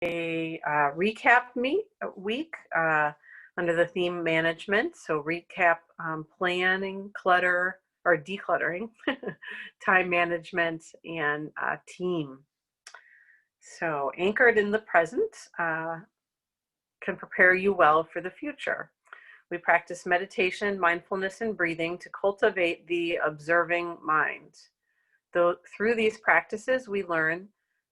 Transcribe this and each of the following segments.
week under the theme management. So recap, planning, clutter or decluttering, time management, and team. So anchored in the present can prepare you well for the future. We practice meditation, mindfulness, and breathing to cultivate the observing mind. Through these practices, we learn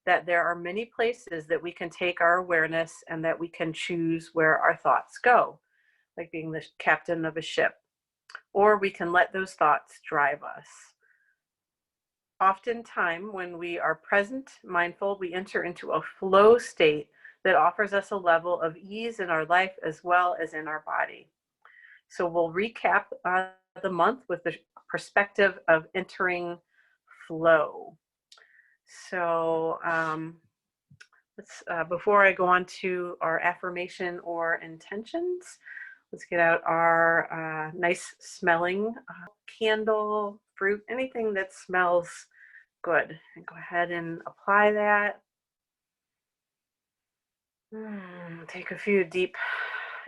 that there are many places that we can take our awareness and that we can choose where our thoughts go, like being the captain of a ship, or we can let those thoughts drive us. Oftentimes, when we are present, mindful, we enter into a flow state that offers us a level of ease in our life as well as in our body. So we'll recap the month with the perspective of entering flow. So before I go on to our affirmation or intentions, let's get out our nice smelling candle, fruit, anything that smells good. And go ahead and apply that. Take a few deep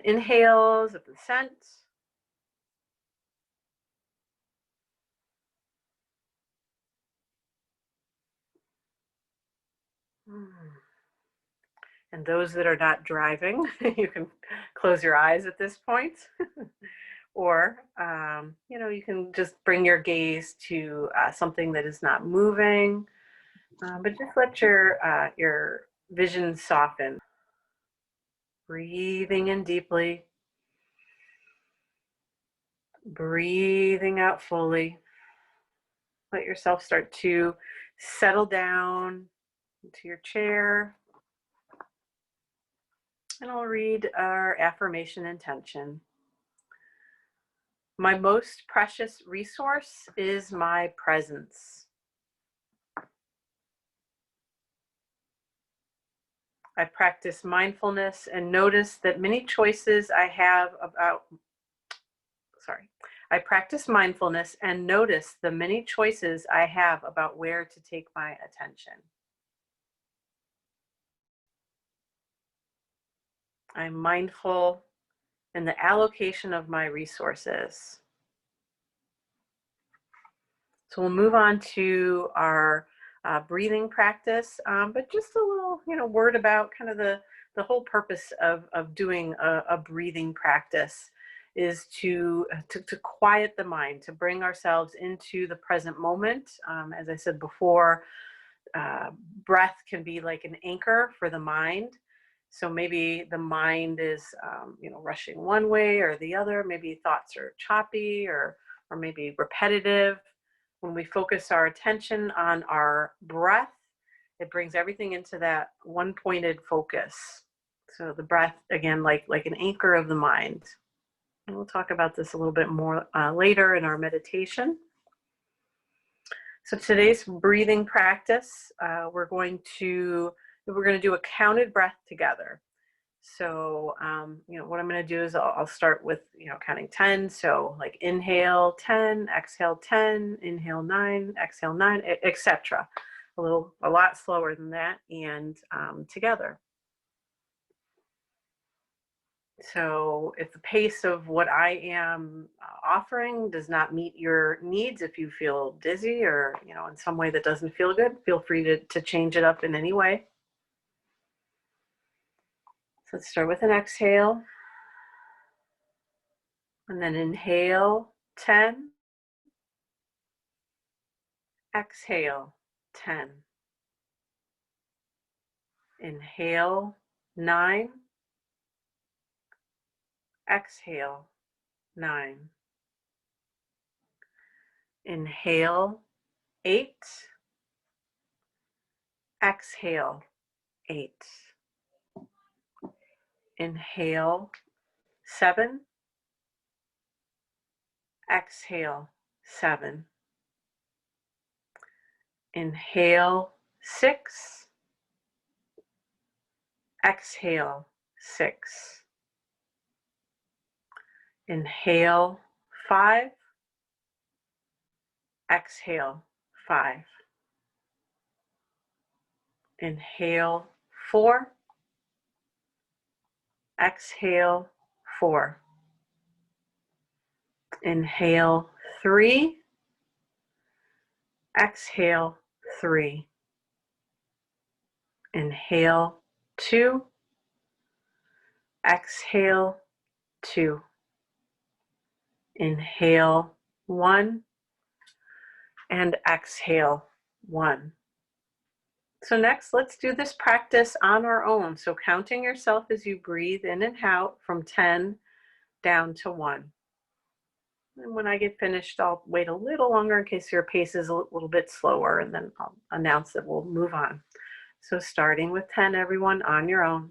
inhales of the scent. And those that are not driving, you can close your eyes at this point. Or, you can just bring your gaze to something that is not moving, but just let your vision soften. Breathing in deeply, breathing out fully. Let yourself start to settle down into your chair. And I'll read our affirmation intention. My most precious resource is my presence. I practice mindfulness and notice that many choices I have about, I practice mindfulness and notice the many choices I have about where to take my attention. I'm mindful in the allocation of my resources. So we'll move on to our breathing practice, but just a little, word about kind of the whole purpose of doing a breathing practice is to quiet the mind, to bring ourselves into the present moment. As I said before, breath can be like an anchor for the mind. So maybe the mind is, rushing one way or the other. Maybe thoughts are choppy or maybe repetitive. When we focus our attention on our breath, it brings everything into that one pointed focus. So the breath, again, like an anchor of the mind. And we'll talk about this a little bit more later in our meditation. So today's breathing practice, we're going to do a counted breath together. So, what I'm going to do is I'll start with, counting 10. So like inhale 10, exhale 10, inhale 9, exhale 9, etc. A lot slower than that, and together. So if the pace of what I am offering does not meet your needs, if you feel dizzy or, in some way that doesn't feel good, feel free to change it up in any way. So let's start with an exhale. And then inhale 10. Exhale 10. Inhale 9. Exhale 9. Inhale 8. Exhale 8. Inhale 7. Exhale 7. Inhale 6. Exhale 6. Inhale 5. Exhale 5. Inhale 4. Exhale, 4. Inhale, 3. Exhale, 3. Inhale, 2. Exhale, 2. Inhale, 1. And exhale, 1. So next, let's do this practice on our own. So counting yourself as you breathe in and out from 10 down to 1. And when I get finished, I'll wait a little longer in case your pace is a little bit slower, and then I'll announce that we'll move on. So starting with 10, everyone, on your own.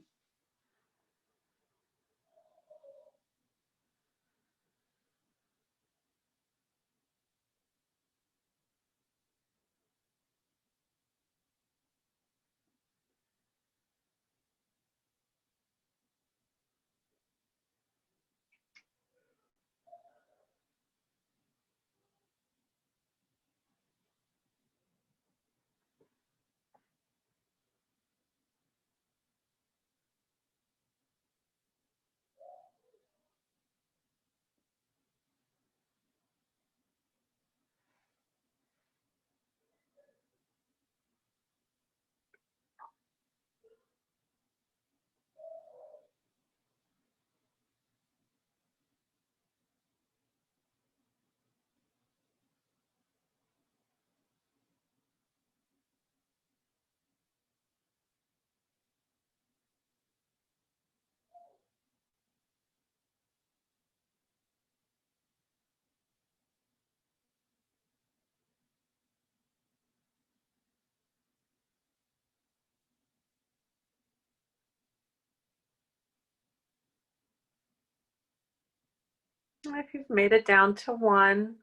If you've made it down to 1,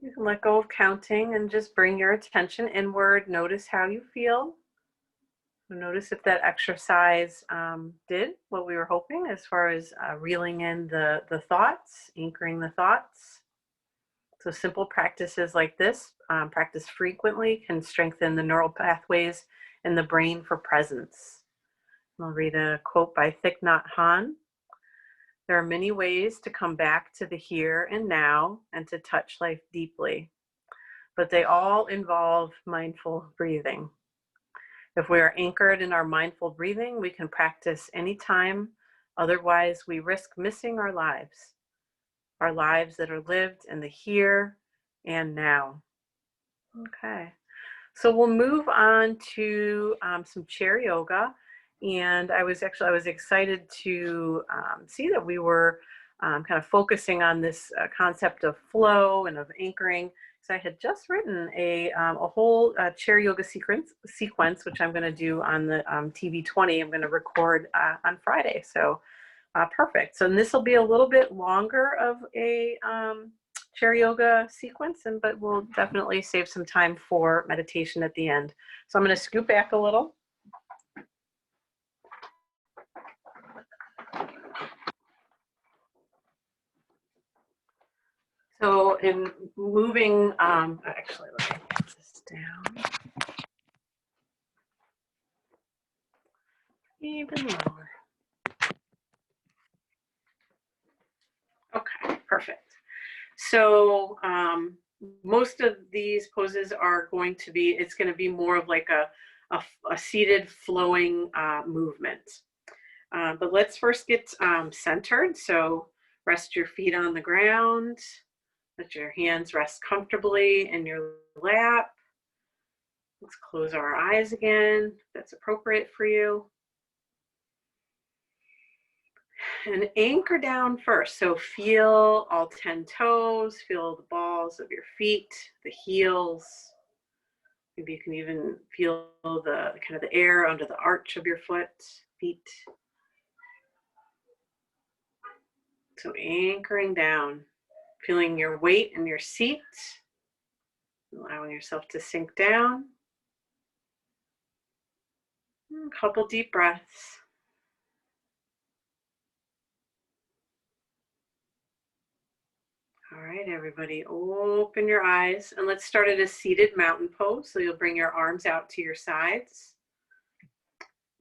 you can let go of counting and just bring your attention inward. Notice how you feel. Notice if that exercise did what we were hoping as far as reeling in the thoughts, anchoring the thoughts. So simple practices like this, practice frequently, can strengthen the neural pathways in the brain for presence. I'll read a quote by Thich Nhat Hanh. There are many ways to come back to the here and now and to touch life deeply, but they all involve mindful breathing. If we are anchored in our mindful breathing, we can practice anytime. Otherwise, we risk missing our lives that are lived in the here and now. Okay. So we'll move on to some chair yoga. And I was excited to see that we were kind of focusing on this concept of flow and of anchoring. So I had just written a whole chair yoga sequence, which I'm going to do on the TV20. I'm going to record on Friday. So perfect. So this will be a little bit longer of a chair yoga sequence, but we'll definitely save some time for meditation at the end. So I'm going to scoot back a little. So in moving, actually, let me get this down even lower. Okay, perfect. So most of these poses are going to be, it's going to be more of like a seated flowing movement. But let's first get centered. So rest your feet on the ground. Let your hands rest comfortably in your lap. Let's close our eyes again, if that's appropriate for you. And anchor down first. So feel all 10 toes, feel the balls of your feet, the heels. Maybe you can even feel the kind of the air under the arch of your feet. So anchoring down, feeling your weight in your seat, allowing yourself to sink down. A couple deep breaths. All right, everybody, open your eyes and let's start at a seated mountain pose. So you'll bring your arms out to your sides.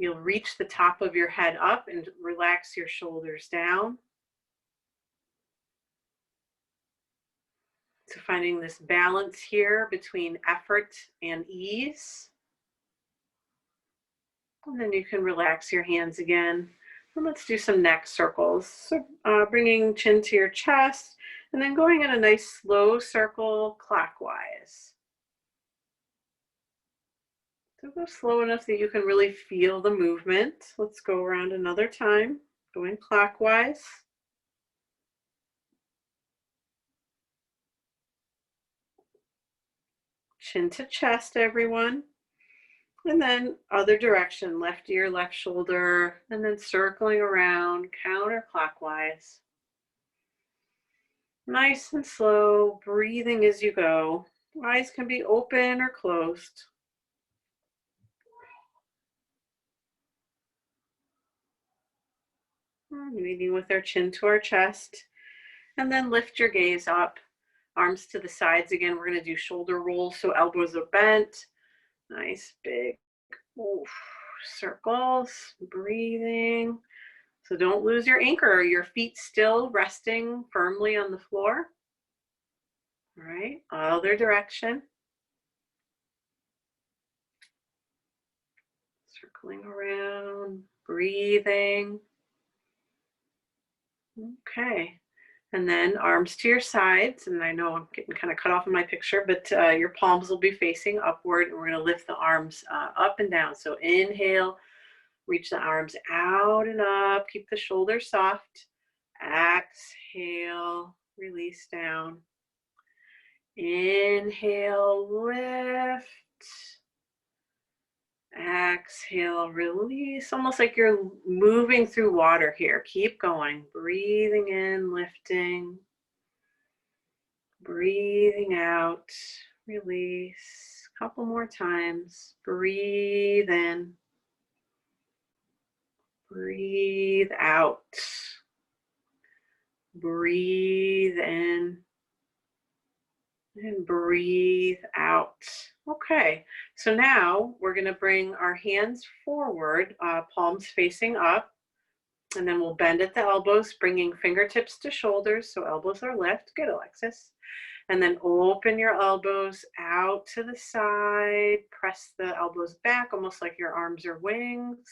You'll reach the top of your head up and relax your shoulders down. So finding this balance here between effort and ease. And then you can relax your hands again. And let's do some neck circles. So bringing chin to your chest and then going in a nice slow circle clockwise. So go slow enough that you can really feel the movement. Let's go around another time, going clockwise. Chin to chest, everyone. And then other direction, left ear, left shoulder, and then circling around counterclockwise. Nice and slow, breathing as you go. Eyes can be open or closed. Meeting with our chin to our chest. And then lift your gaze up. Arms to the sides again. We're going to do shoulder rolls, so elbows are bent. Nice big circles, breathing. So don't lose your anchor. Your feet still resting firmly on the floor. All right, other direction. Circling around, breathing. Okay, and then arms to your sides. And I know I'm getting kind of cut off in my picture, but your palms will be facing upward, and we're going to lift the arms up and down. So inhale, reach the arms out and up, keep the shoulders soft. Exhale, release down. Inhale, lift. Exhale, release. Almost like you're moving through water here. Keep going. Breathing in, lifting. Breathing out, release. Couple more times. Breathe in. Breathe out. Breathe in. And breathe out. Okay, so now we're going to bring our hands forward, palms facing up, and then we'll bend at the elbows, bringing fingertips to shoulders, so elbows are lift. Good, Alexis. And then open your elbows out to the side, press the elbows back, almost like your arms are wings,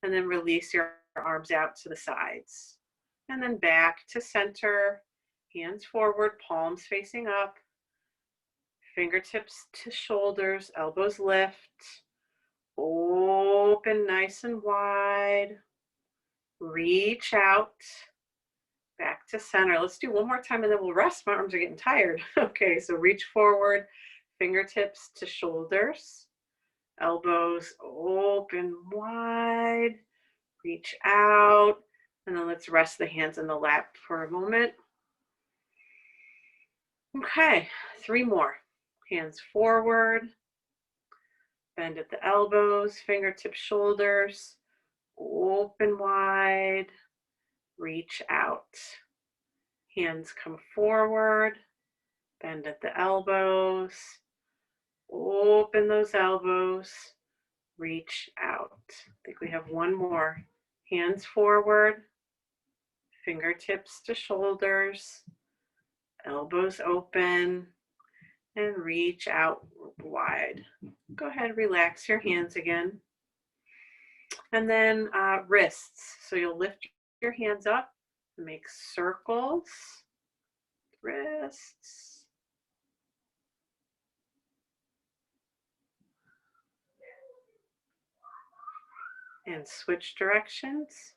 and then release your arms out to the sides. And then back to center, hands forward, palms facing up. Fingertips to shoulders, elbows lift, open nice and wide, reach out, back to center. Let's do one more time and then we'll rest. My arms are getting tired. Okay, so reach forward, fingertips to shoulders, elbows open wide, reach out, and then let's rest the hands in the lap for a moment. Okay, 3 more. Hands forward, bend at the elbows, fingertips, shoulders, open wide, reach out. Hands come forward, bend at the elbows, open those elbows, reach out. I think we have one more. Hands forward, fingertips to shoulders, elbows open, and reach out wide. Go ahead, relax your hands again. And then wrists. So you'll lift your hands up, make circles, wrists. And switch directions.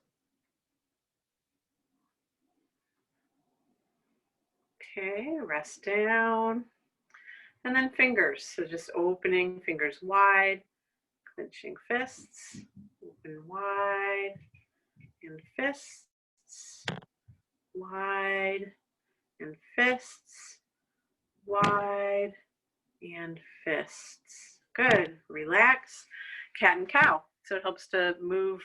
Okay, rest down. And then fingers, so just opening fingers wide, clenching fists, open wide, and fists, wide, and fists, wide, and fists. Good, relax, cat and cow. So it helps to move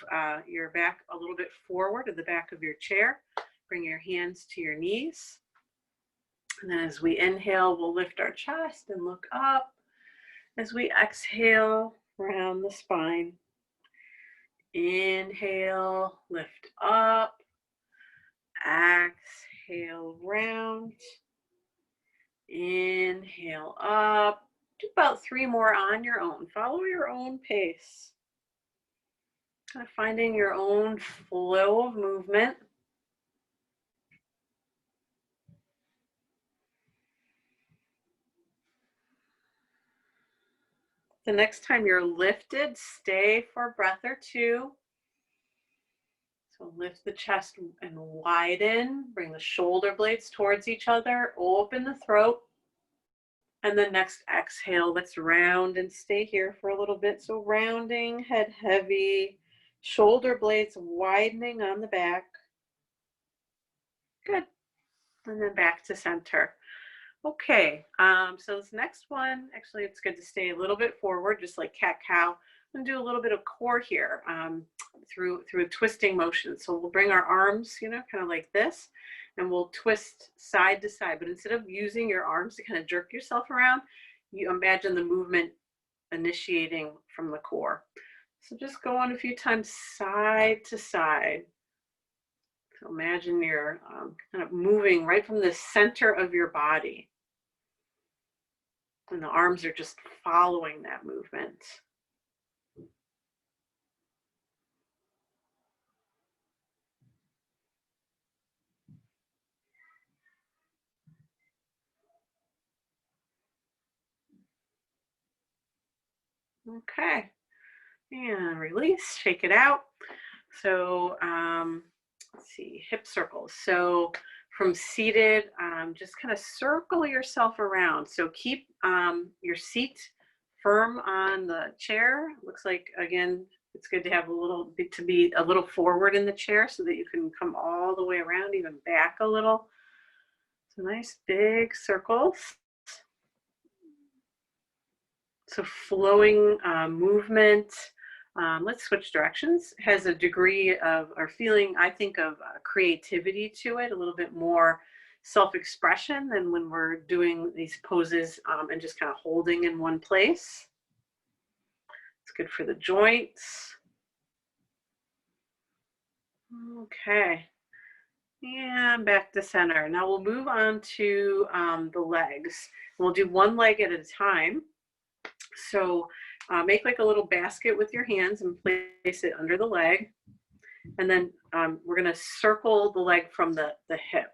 your back a little bit forward to the back of your chair. Bring your hands to your knees. And then as we inhale, we'll lift our chest and look up. As we exhale, round the spine. Inhale, lift up. Exhale, round. Inhale up. Do about 3 more on your own. Follow your own pace. Kind of finding your own flow of movement. The next time you're lifted, stay for a breath or two. So lift the chest and widen. Bring the shoulder blades towards each other. Open the throat. And the next exhale, let's round and stay here for a little bit. So rounding, head heavy, shoulder blades widening on the back. Good. And then back to center. Okay, so this next one, actually it's good to stay a little bit forward, just like cat-cow. I'm gonna do a little bit of core here through a twisting motion. So we'll bring our arms, kind of like this, and we'll twist side to side. But instead of using your arms to kind of jerk yourself around, you imagine the movement initiating from the core. So just go on a few times side to side. So imagine you're kind of moving right from the center of your body. And the arms are just following that movement. Okay, and release, shake it out. So let's see, hip circles. So from seated, just kind of circle yourself around. So keep your seat firm on the chair. Looks like, again, it's good to have be a little forward in the chair so that you can come all the way around, even back a little. So nice big circles. So flowing movement. Let's switch directions. Has a degree of, or feeling, I think, of creativity to it, a little bit more self-expression than when we're doing these poses and just kind of holding in one place. It's good for the joints. Okay. And back to center. Now we'll move on to the legs. We'll do one leg at a time. So make like a little basket with your hands and place it under the leg. And then we're going to circle the leg from the hip.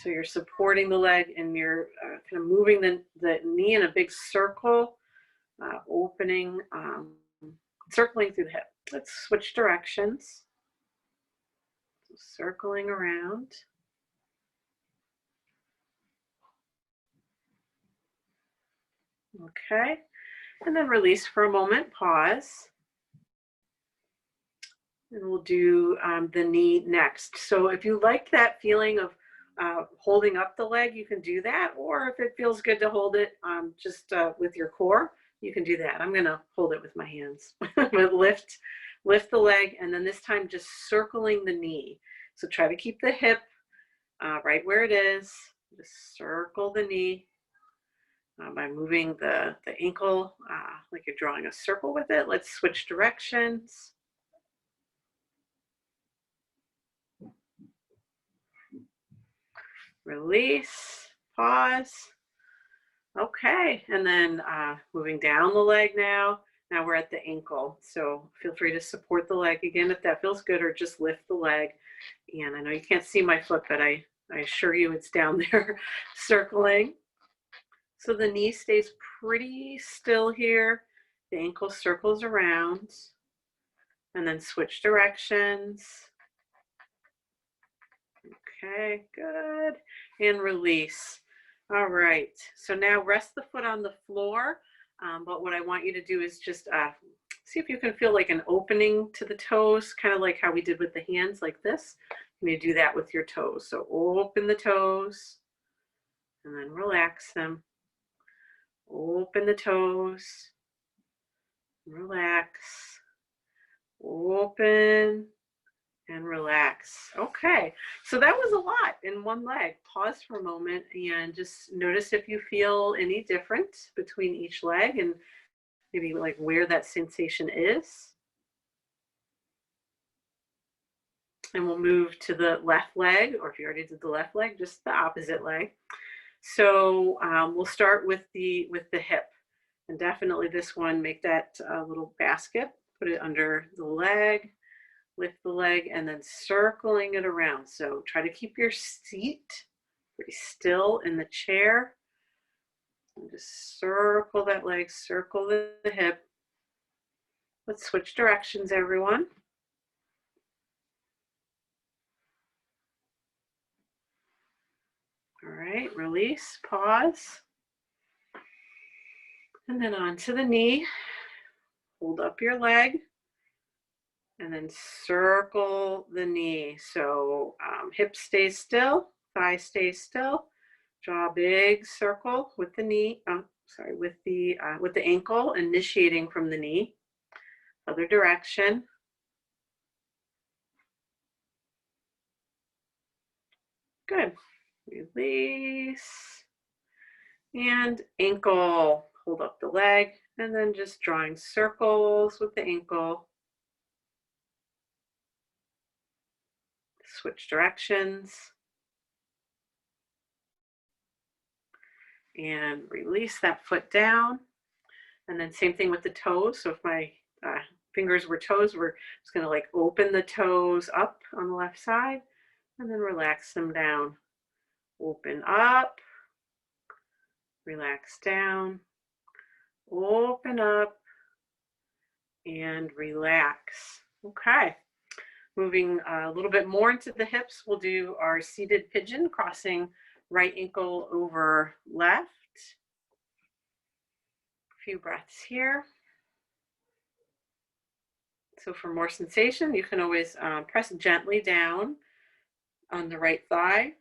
So you're supporting the leg and you're kind of moving the knee in a big circle, opening, circling through the hip. Let's switch directions. So circling around. Okay, and then release for a moment, pause. And we'll do the knee next. So if you like that feeling of holding up the leg, you can do that. Or if it feels good to hold it just with your core, you can do that. I'm gonna hold it with my hands. But lift the leg, and then this time just circling the knee. So try to keep the hip right where it is. Just circle the knee. By moving the ankle like you're drawing a circle with it. Let's switch directions. Release, pause. Okay, and then moving down the leg now. Now we're at the ankle. So feel free to support the leg again if that feels good, or just lift the leg. And I know you can't see my foot, but I assure you it's down there circling. So the knee stays pretty still here. The ankle circles around. And then switch directions. Okay, good. And release. All right. So now rest the foot on the floor. But what I want you to do is just see if you can feel like an opening to the toes, kind of like how we did with the hands, like this. You may do that with your toes. So open the toes and then relax them. Open the toes, relax, open, and relax. Okay, so that was a lot in one leg. Pause for a moment and just notice if you feel any different between each leg and maybe like where that sensation is. And we'll move to the left leg, or if you already did the left leg, just the opposite leg. So we'll start with the hip, and definitely this one, make that little basket, put it under the leg, lift the leg, and then circling it around. So try to keep your seat pretty still in the chair, and just circle that leg, circle the hip. Let's switch directions, everyone. All right, release, pause. And then onto the knee. Hold up your leg. And then circle the knee. So hip stays still, thigh stays still. Draw a big circle with the knee, with the ankle, initiating from the knee. Other direction. Good. Release. And ankle. Hold up the leg, and then just drawing circles with the ankle. Switch directions. And release that foot down. And then same thing with the toes. So if my fingers were toes, we're just gonna like open the toes up on the left side and then relax them down. Open up, relax down, open up, and relax. Okay, moving a little bit more into the hips, we'll do our seated pigeon, crossing right ankle over left. A few breaths here. So for more sensation, you can always press gently down on the right thigh,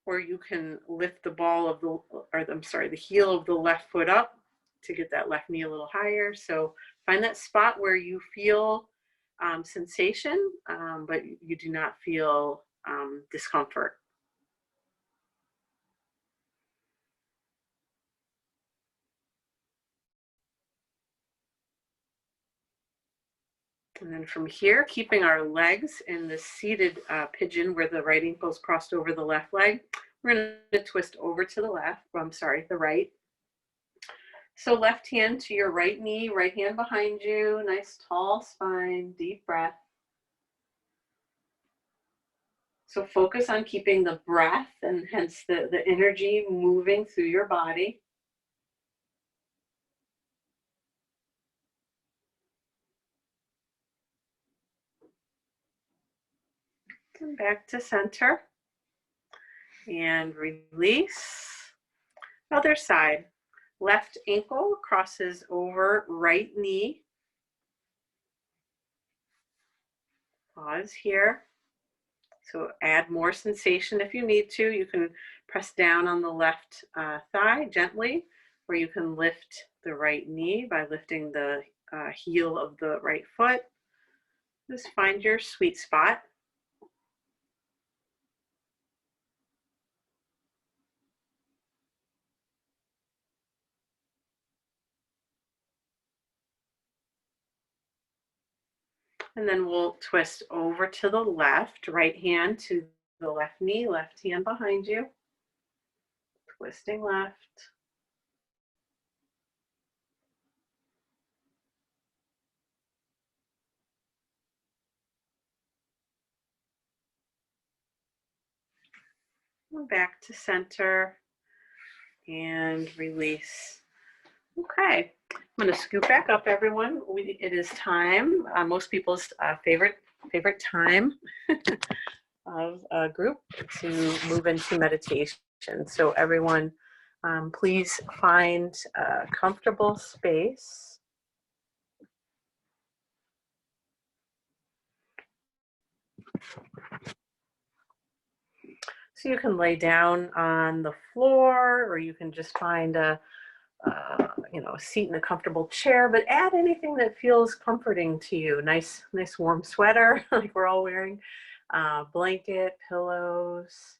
or you can lift the the heel of the left foot up to get that left knee a little higher. So find that spot where you feel sensation, but you do not feel discomfort. And then from here, keeping our legs in the seated pigeon where the right ankle is crossed over the left leg, we're going to twist over to the the right. So left hand to your right knee, right hand behind you, nice tall spine, deep breath. So focus on keeping the breath and hence the energy moving through your body. And back to center. And release. Other side. Left ankle crosses over right knee. Pause here. So add more sensation if you need to. You can press down on the left thigh gently, or you can lift the right knee by lifting the heel of the right foot. Just find your sweet spot. And then we'll twist over to the left, right hand to the left knee, left hand behind you. Twisting left. And back to center and release. Okay, I'm going to scoop back up, everyone. It is time, most people's favorite time of a group to move into meditation. So everyone, please find a comfortable space. So you can lay down on the floor, or you can just find a seat in a comfortable chair, but add anything that feels comforting to you. Nice warm sweater like we're all wearing, blanket, pillows,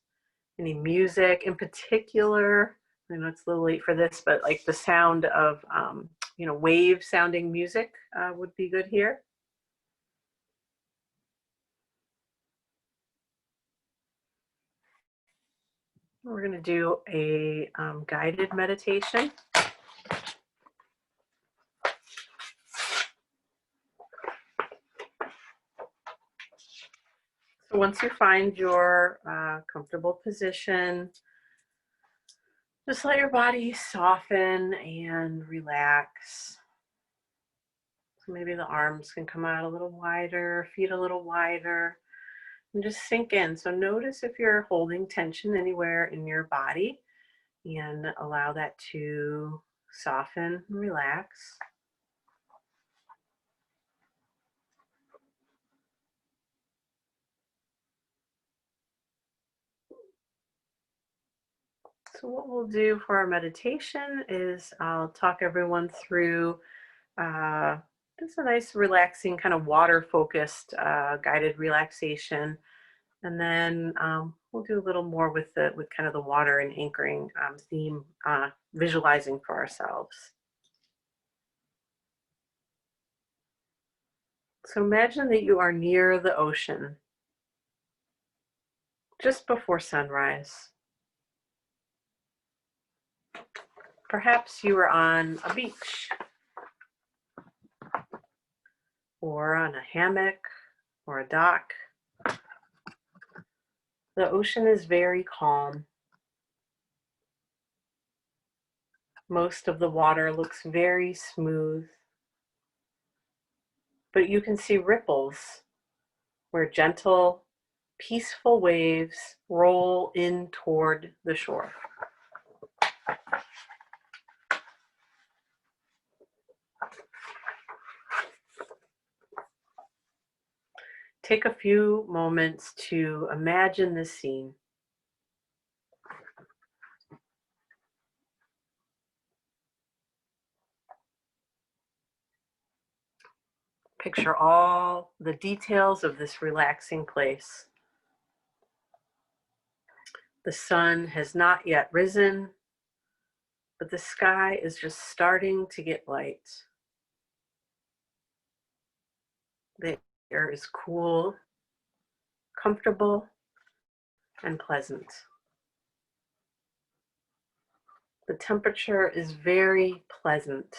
any music in particular. I know it's a little late for this, but like the sound of, wave sounding music would be good here. We're going to do a guided meditation. So once you find your comfortable position, just let your body soften and relax. So maybe the arms can come out a little wider, feet a little wider, and just sink in. So notice if you're holding tension anywhere in your body and allow that to soften and relax. So what we'll do for our meditation is I'll talk everyone through uh, just a nice relaxing kind of water focused guided relaxation. And then we'll do a little more with kind of the water and anchoring theme, visualizing for ourselves. So imagine that you are near the ocean just before sunrise. Perhaps you are on a beach or on a hammock or a dock. The ocean is very calm. Most of the water looks very smooth, but you can see ripples where gentle, peaceful waves roll in toward the shore. Take a few moments to imagine this scene. Picture all the details of this relaxing place. The sun has not yet risen, but the sky is just starting to get light. The air is cool, comfortable, and pleasant. The temperature is very pleasant.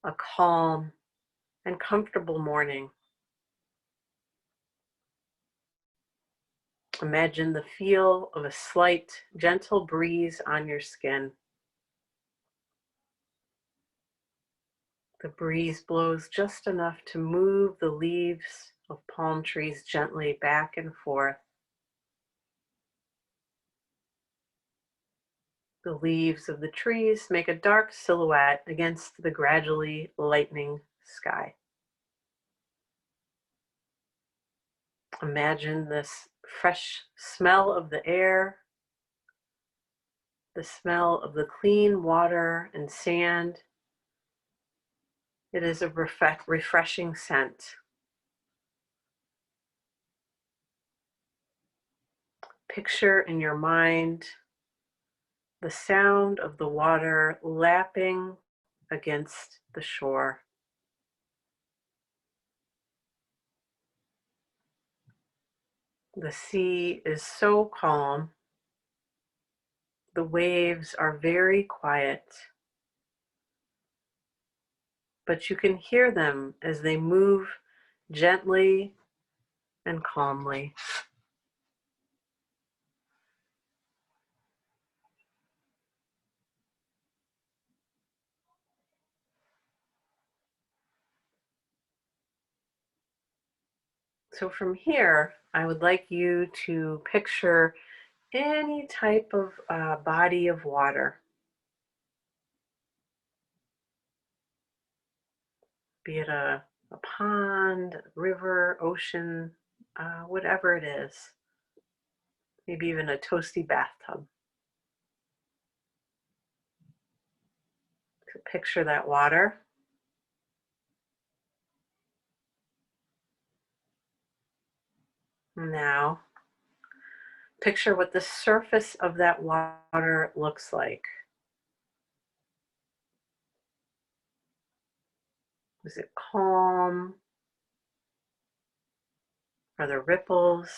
A calm and comfortable morning. Imagine the feel of a slight, gentle breeze on your skin. The breeze blows just enough to move the leaves of palm trees gently back and forth. The leaves of the trees make a dark silhouette against the gradually lightening sky. Imagine this fresh smell of the air, the smell of the clean water and sand. It is a refreshing scent. Picture in your mind the sound of the water lapping against the shore. The sea is so calm. The waves are very quiet, but you can hear them as they move gently and calmly. So from here, I would like you to picture any type of body of water, be it a pond, river, ocean, whatever it is, maybe even a toasty bathtub. So picture that water. Now, picture what the surface of that water looks like. Is it calm? Are there ripples?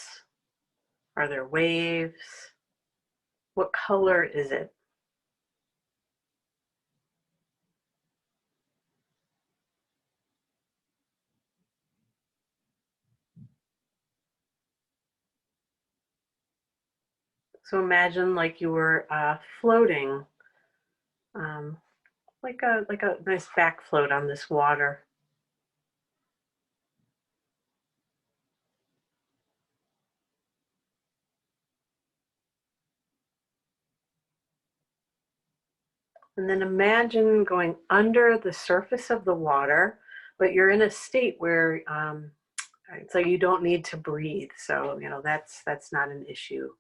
Are there waves? What color is it? So imagine like you were floating, um, like a nice back float on this water. And then imagine going under the surface of the water, but you're in a state where it's like you don't need to breathe. So, that's not an issue.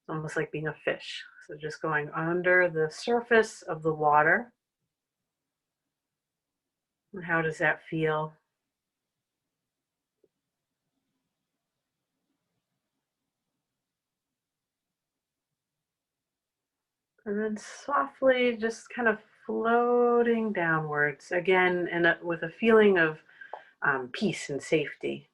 It's almost like being a fish. So just going under the surface of the water. And how does that feel? And then softly just kind of floating downwards again, and with a feeling of peace and safety.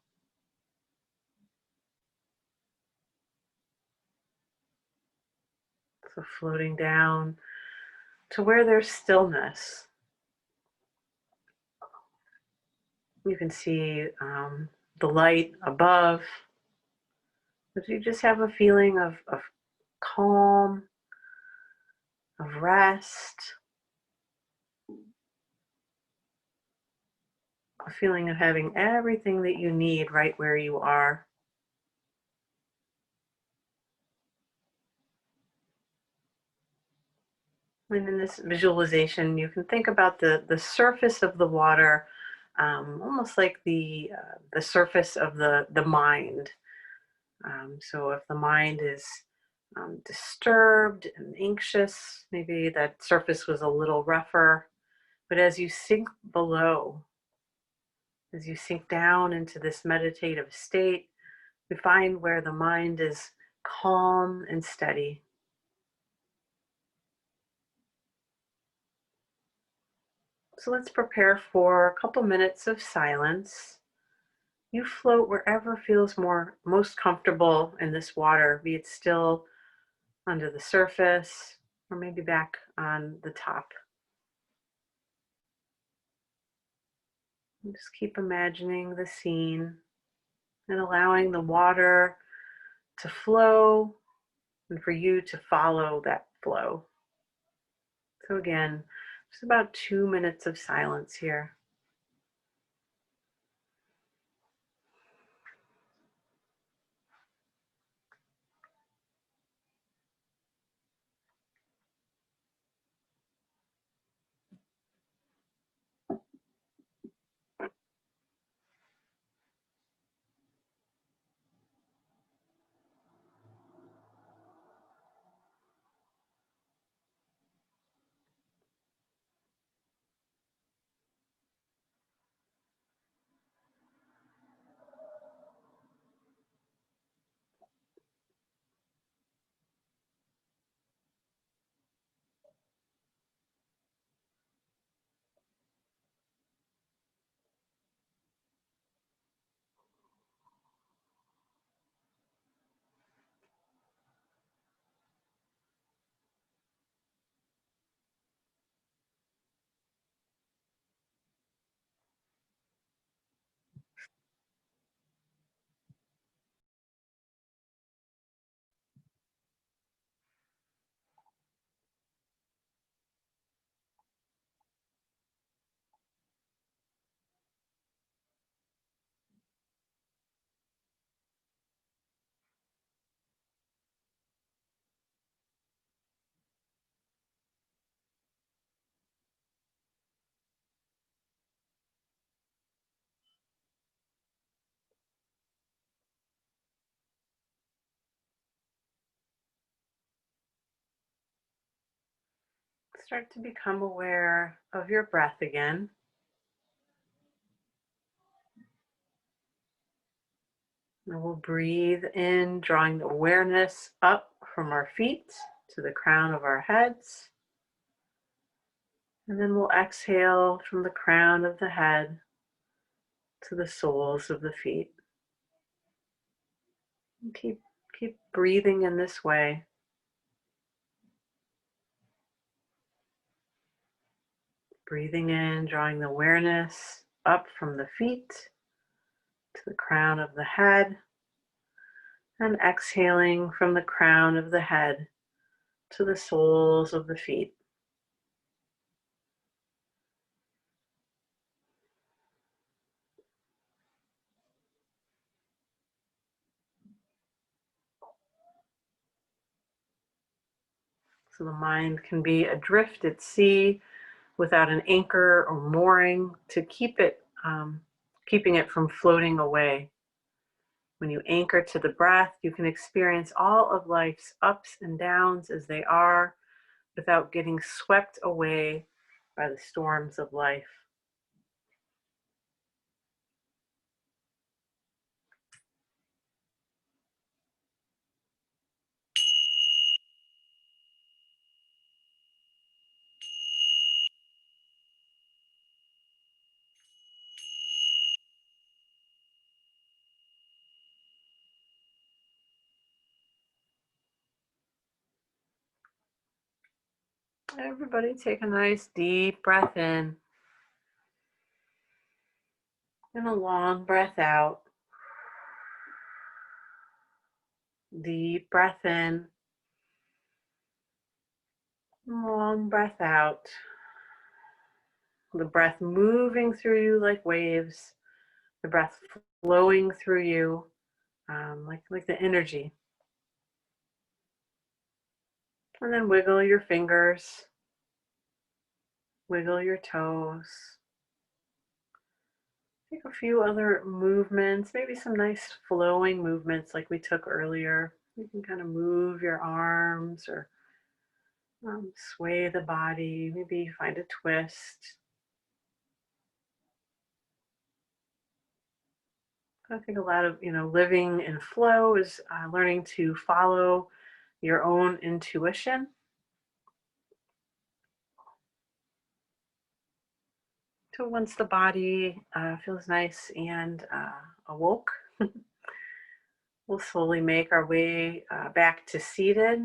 So floating down to where there's stillness. You can see the light above, but you just have a feeling of calm, of rest, a feeling of having everything that you need right where you are. And in this visualization, you can think about the surface of the water, almost like the surface of the mind. So if the mind is disturbed and anxious, maybe that surface was a little rougher. But as you sink below, as you sink down into this meditative state, you find where the mind is calm and steady. So let's prepare for a couple minutes of silence. You float wherever feels most comfortable in this water, be it still under the surface or maybe back on the top. And just keep imagining the scene and allowing the water to flow and for you to follow that flow. So again, just about 2 minutes of silence here. Start to become aware of your breath again. And we'll breathe in, drawing the awareness up from our feet to the crown of our heads. And then we'll exhale from the crown of the head to the soles of the feet. And keep Keep breathing in this way. Breathing in, drawing the awareness up from the feet to the crown of the head, and exhaling from the crown of the head to the soles of the feet. So the mind can be adrift at sea without an anchor or mooring to keep it, keeping it from floating away. When you anchor to the breath, you can experience all of life's ups and downs as they are without getting swept away by the storms of life. Everybody take a nice deep breath in and a long breath out. Deep breath in, long breath out. The breath moving through you like waves, the breath flowing through you like the energy. And then wiggle your fingers, wiggle your toes. Take a few other movements, maybe some nice flowing movements like we took earlier. You can kind of move your arms or sway the body, maybe find a twist. I think a lot of, living in flow is learning to follow your own intuition. So once the body feels nice and awoke, we'll slowly make our way back to seated.